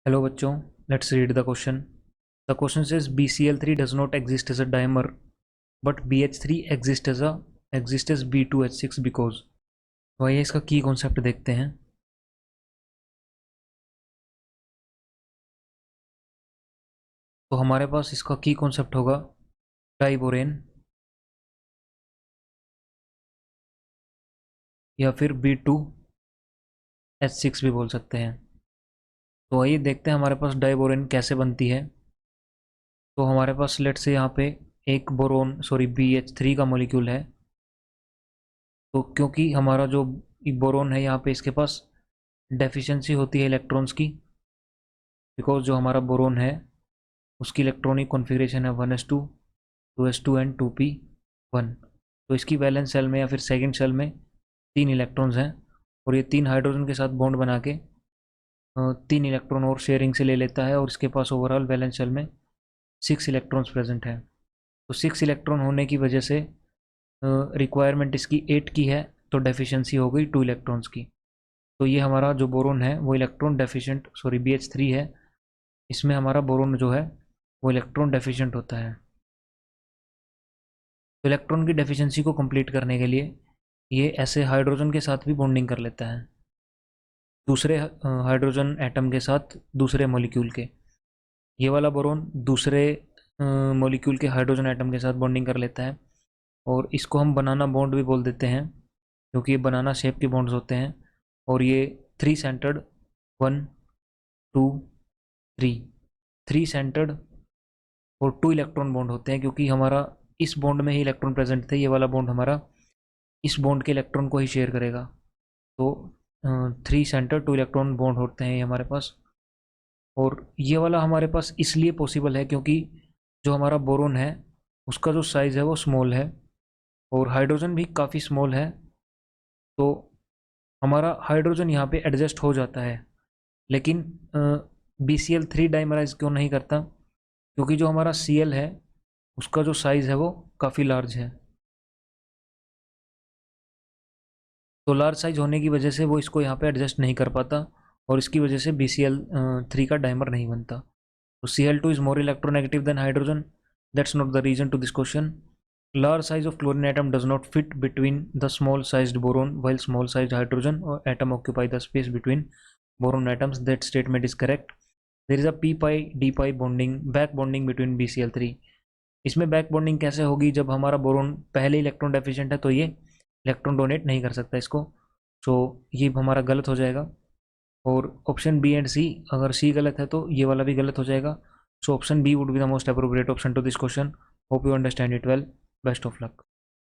Hello बच्चों, let's read the question. The question says BCl3 does not exist as a dimer, but BH3 exists as B2H6 because. वही इसका की concept देखते हैं. तो हमारे पास इसका की कॉन्सेप्ट होगा डाइबोरेन या फिर B2H6 भी बोल सकते हैं. तो आइए देखते हैं हमारे पास डाइबोरेन कैसे बनती है. तो हमारे पास लेट से यहाँ पे एक BH3 का मॉलिक्यूल है. तो क्योंकि हमारा जो बोरोन है यहाँ पे इसके पास डेफिशिएंसी होती है इलेक्ट्रॉन्स की, बिकॉज जो हमारा बोरोन है उसकी इलेक्ट्रॉनिक कॉन्फ़िगरेशन है 1s2, 2s2 एंड 2p1. तो इसकी वैलेंस सेल में या फिर सेकंड सेल में 3 इलेक्ट्रॉन्स हैं और ये 3 हाइड्रोजन के साथ बॉन्ड बना के 3 इलेक्ट्रॉन और शेयरिंग से ले लेता है और इसके पास ओवरऑल वैलेंस सेल में 6 इलेक्ट्रॉन्स प्रेजेंट हैं. तो 6 इलेक्ट्रॉन होने की वजह से रिक्वायरमेंट इसकी 8 की है, तो डेफिशिएंसी हो गई 2 इलेक्ट्रॉन्स की. तो ये हमारा जो बोरोन है वो इलेक्ट्रॉन डेफिशिएंट BH3 है. इसमें हमारा बोरोन जो है वो इलेक्ट्रॉन डेफिशिएंट होता है. तो इलेक्ट्रॉन की डेफिशिएंसी को कंप्लीट करने के लिए ये ऐसे हाइड्रोजन के साथ भी बॉन्डिंग कर लेता है, दूसरे हाइड्रोजन एटम के साथ दूसरे मॉलिक्यूल के. ये वाला बोरोन दूसरे मॉलिक्यूल के हाइड्रोजन एटम के साथ बॉन्डिंग कर लेता है और इसको हम बनाना बॉन्ड भी बोल देते हैं, क्योंकि ये बनाना शेप के बॉन्ड्स होते हैं. और ये 3 सेंटर्ड 1 2 3 सेंटर्ड और 2 इलेक्ट्रॉन बॉन्ड होते हैं, क्योंकि हमारा इस बॉन्ड में ही इलेक्ट्रॉन प्रेजेंट थे. ये वाला बॉन्ड हमारा इस बॉन्ड के इलेक्ट्रॉन को ही शेयर करेगा. तो 3 सेंटर 2 इलेक्ट्रॉन बॉन्ड होते हैं हमारे पास. और ये वाला हमारे पास इसलिए पॉसिबल है क्योंकि जो हमारा बोरोन है उसका जो साइज़ है वो स्मॉल है और हाइड्रोजन भी काफ़ी स्मॉल है. तो हमारा हाइड्रोजन यहाँ पे एडजस्ट हो जाता है. लेकिन BCl3 डाइमराइज क्यों नहीं करता? क्योंकि जो हमारा Cl है उसका जो साइज़ है वो काफ़ी लार्ज है. तो लार्ज साइज होने की वजह से वो इसको यहाँ पे एडजस्ट नहीं कर पाता और इसकी वजह से BCl3 का डाइमर नहीं बनता. तो Cl2 is more electronegative than hydrogen. That's not the reason to this question. Large size of chlorine atom does not fit between the small sized boron, while small sized hydrogen or atom occupy the space between boron atoms. That statement is correct. There is a p pi d pi bonding, back bonding between BCl3. इसमें back bonding कैसे होगी? जब हमारा boron पहले electron deficient है तो ये electron donate नहीं कर सकता इसको. सो ये हमारा गलत हो जाएगा. और ऑप्शन बी एंड सी, अगर सी गलत है तो ये वाला भी गलत हो जाएगा. So option B would be the most appropriate option to this question. Hope you understand it well. Best of luck.